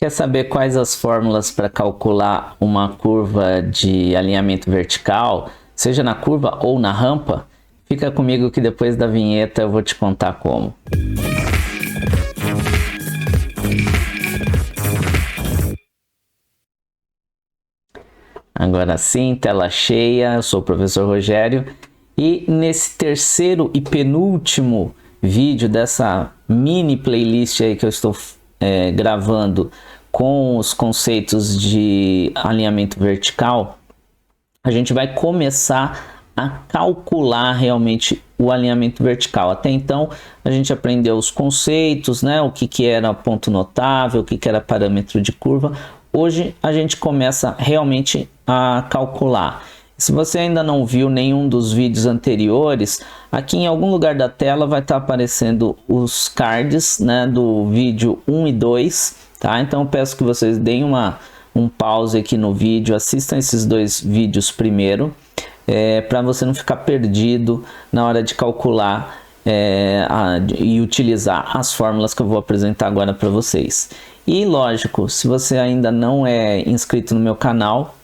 Quer saber quais as fórmulas para calcular uma curva de alinhamento vertical, seja na curva ou na rampa? Fica comigo que depois da vinheta eu vou te contar como. Agora sim, tela cheia, eu sou o professor Rogério e nesse terceiro e penúltimo vídeo dessa mini playlist aí que eu estou gravando com os conceitos de alinhamento vertical, a gente vai começar a calcular realmente o alinhamento vertical. Até então a gente aprendeu os conceitos, né? O que era ponto notável, o que era parâmetro de curva. Hoje a gente começa realmente a calcular. Se você ainda não viu nenhum dos vídeos anteriores, aqui em algum lugar da tela vai estar aparecendo os cards, né, do vídeo 1 e 2, tá? Então eu peço que vocês deem um pause aqui no vídeo, assistam esses dois vídeos primeiro, para você não ficar perdido na hora de calcular e utilizar as fórmulas que eu vou apresentar agora para vocês. E lógico, se você ainda não é inscrito no meu canal,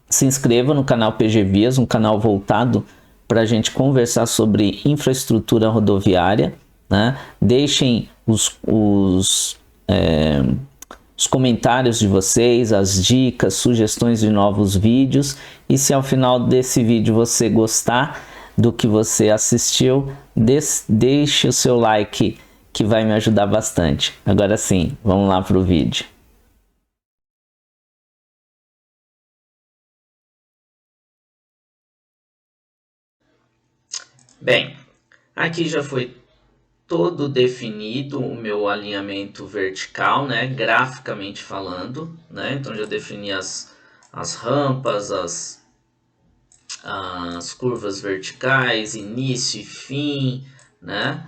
se inscreva no canal PG Vias, um canal voltado para a gente conversar sobre infraestrutura rodoviária, né? Deixem os comentários de vocês, as dicas, sugestões de novos vídeos, e se ao final desse vídeo você gostar do que você assistiu, deixe o seu like que vai me ajudar bastante. Agora sim, vamos lá para o vídeo. Bem, aqui já foi todo definido o meu alinhamento vertical, né, graficamente falando, né? Então já defini as rampas, as curvas verticais, início e fim, né?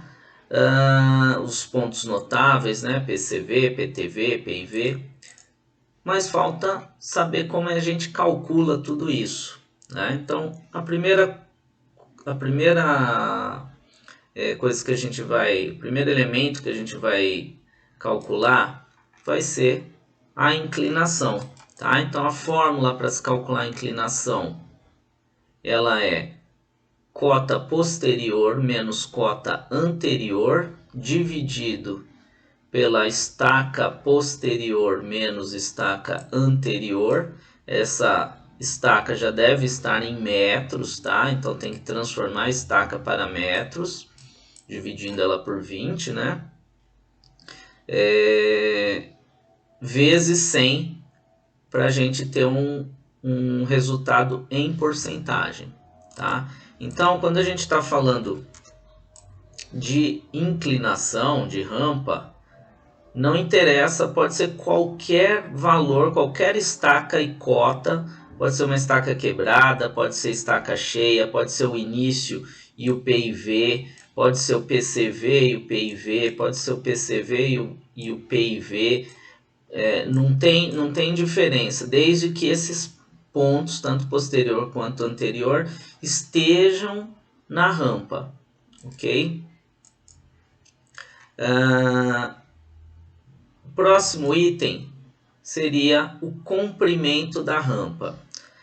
Os pontos notáveis, né? PCV, PTV, PIV. Mas falta saber como a gente calcula tudo isso, né? Então a primeira coisa que a gente vai, o primeiro elemento que a gente vai calcular vai ser a inclinação, tá? Então a fórmula para se calcular a inclinação, ela é cota posterior menos cota anterior dividido pela estaca posterior menos estaca anterior. Essa estaca já deve estar em metros, tá? Então tem que transformar a estaca para metros, dividindo ela por 20, né? Vezes 100, para a gente ter um resultado em porcentagem, tá? Então, quando a gente está falando de inclinação, de rampa, não interessa, pode ser qualquer valor, qualquer estaca e cota, pode ser uma estaca quebrada, pode ser estaca cheia, pode ser o início e o PIV, pode ser o PCV e o PIV, pode ser o PCV e o PIV, não tem diferença, desde que esses pontos, tanto posterior quanto anterior, estejam na rampa, ok? O próximo item seria o comprimento da rampa.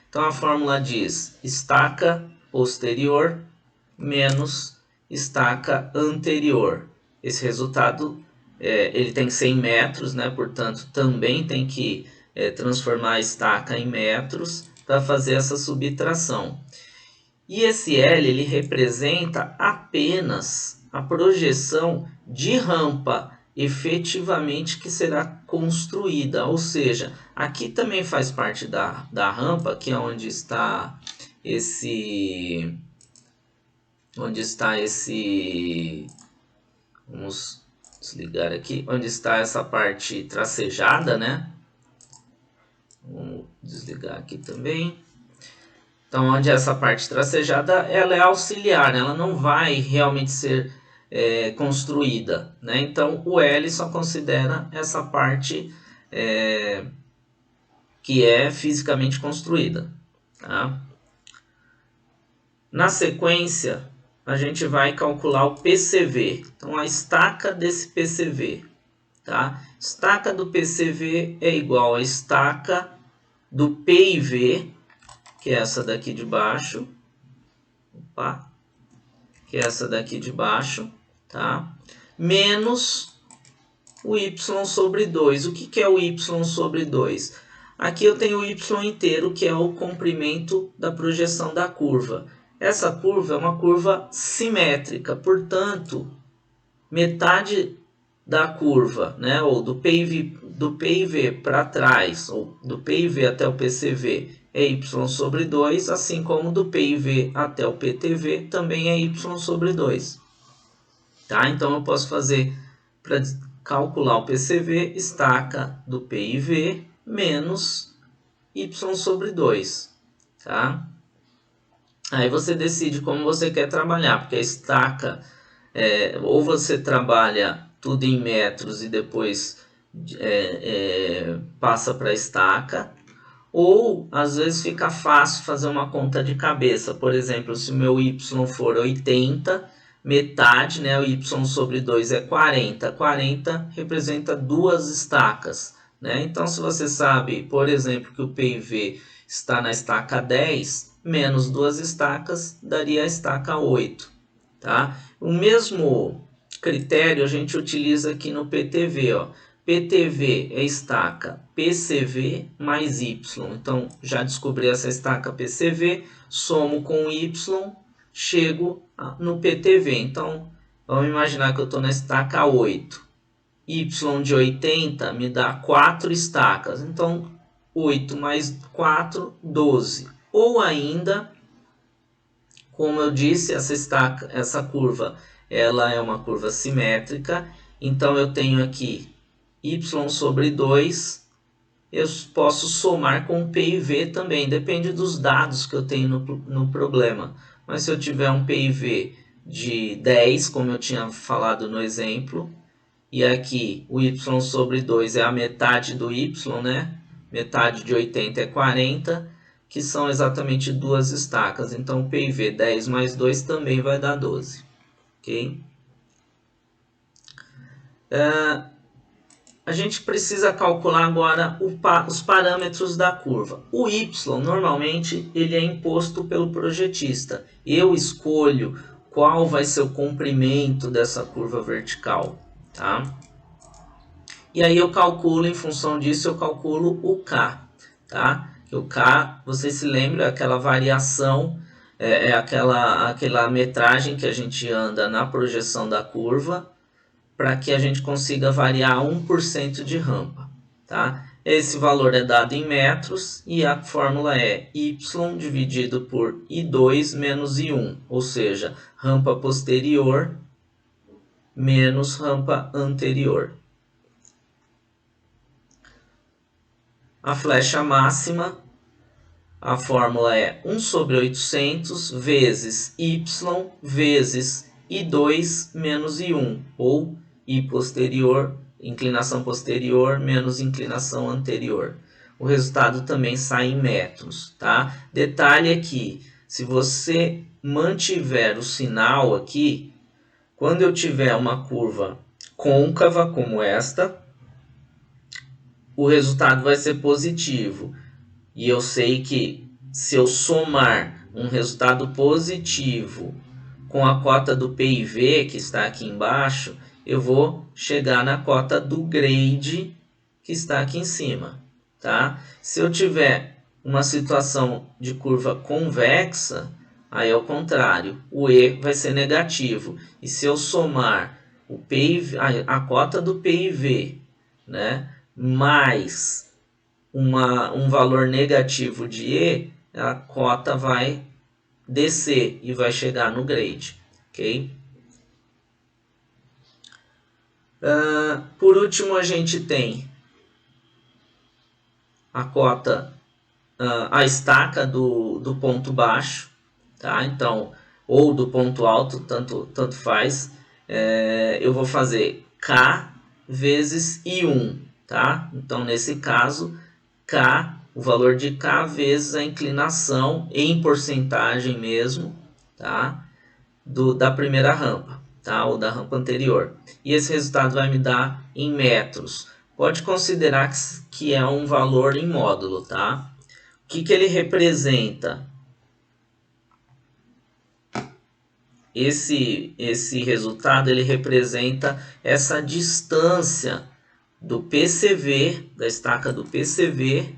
Então a fórmula diz estaca posterior menos estaca anterior. Esse resultado ele tem que ser em metros, né? Portanto também tem que transformar a estaca em metros para fazer essa subtração. E esse L ele representa apenas a projeção de rampa efetivamente que será construída, ou seja, aqui também faz parte da rampa, que é onde está esse, vamos desligar aqui, onde está essa parte tracejada, né? Vamos desligar aqui também. Então, onde essa parte tracejada, ela é auxiliar, né? Ela não vai realmente ser construída, né? Então, o L só considera essa parte que é fisicamente construída, tá? Na sequência, a gente vai calcular o PCV. Então, a estaca desse PCV. tá? Estaca do PCV é igual a estaca do PIV, que é essa daqui de baixo, opa, que é essa daqui de baixo, tá? Menos o y sobre 2. O que é o y sobre 2? Aqui eu tenho o y inteiro, que é o comprimento da projeção da curva. Essa curva é uma curva simétrica, portanto, metade da curva, né, ou do PIV para trás, ou do PIV até o PCV, é y sobre 2, assim como do PIV até o PTV também é y sobre 2. Tá? Então eu posso fazer, para calcular o PCV, estaca do PIV menos y sobre 2. Tá? Aí você decide como você quer trabalhar, porque a estaca, ou você trabalha tudo em metros e depois passa para a estaca, ou às vezes fica fácil fazer uma conta de cabeça. Por exemplo, se o meu y for 80, metade, né, o y sobre 2 é 40. 40 representa duas estacas. Né? Então, se você sabe, por exemplo, que o PIV está na estaca 10, menos duas estacas daria a estaca 8. Tá? O mesmo critério a gente utiliza aqui no PTV. Ó. PTV é estaca PCV mais Y. Então, já descobri essa estaca PCV, somo com Y, chego no PTV. Então, vamos imaginar que eu estou na estaca 8. Y de 80 me dá 4 estacas. Então, 8 mais 4, 12. Ou ainda, como eu disse, essa curva ela é uma curva simétrica. Então, eu tenho aqui y sobre 2, eu posso somar com o PIV também, depende dos dados que eu tenho no problema. Mas se eu tiver um PIV de 10, como eu tinha falado no exemplo, e aqui o y sobre 2 é a metade do y, né? Metade de 80 é 40, que são exatamente duas estacas. Então, o PIV 10 mais 2 também vai dar 12. Ok? A gente precisa calcular agora os parâmetros da curva. O y, normalmente, ele é imposto pelo projetista. Eu escolho qual vai ser o comprimento dessa curva vertical. Tá? E aí eu calculo, em função disso, eu calculo o K. Tá? O K, você se lembra, aquela variação, aquela metragem que a gente anda na projeção da curva, para que a gente consiga variar 1% de rampa. Tá? Esse valor é dado em metros e a fórmula é y dividido por I2 menos I1, ou seja, rampa posterior menos rampa anterior. A flecha máxima, a fórmula é 1 sobre 800 vezes y vezes I2 menos I1, ou I posterior, inclinação posterior menos inclinação anterior. O resultado também sai em metros. Tá? Detalhe aqui, se você mantiver o sinal aqui, quando eu tiver uma curva côncava como esta, o resultado vai ser positivo. E eu sei que se eu somar um resultado positivo com a cota do PIV, que está aqui embaixo, eu vou chegar na cota do grade, que está aqui em cima. Tá? Se eu tiver uma situação de curva convexa, aí é o contrário, o E vai ser negativo. E se eu somar o PIV, a cota do PIV, né, mais um valor negativo de E, a cota vai descer e vai chegar no grade. Ok? Por último, a gente tem a cota, a estaca do ponto baixo, tá? Então, ou do ponto alto, tanto faz. Eu vou fazer K vezes I1, tá? Então, nesse caso, K, o valor de K vezes a inclinação em porcentagem mesmo, tá? Da primeira rampa. tá? Ou da rampa anterior. E esse resultado vai me dar em metros. Pode considerar que é um valor em módulo, tá? O que ele representa? Esse resultado ele representa essa distância do PCV, da estaca do PCV,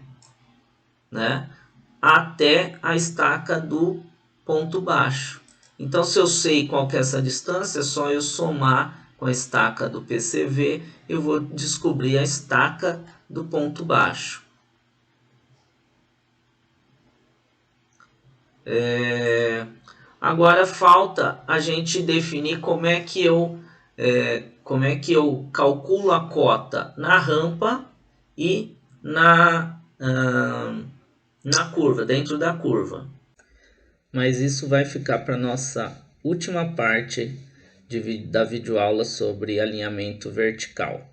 né, até a estaca do ponto baixo. Então, se eu sei qual que é essa distância, é só eu somar com a estaca do PCV, eu vou descobrir a estaca do ponto baixo. Agora falta a gente definir como é que eu calculo a cota na rampa e na curva, dentro da curva. Mas isso vai ficar para nossa última parte da videoaula sobre alinhamento vertical.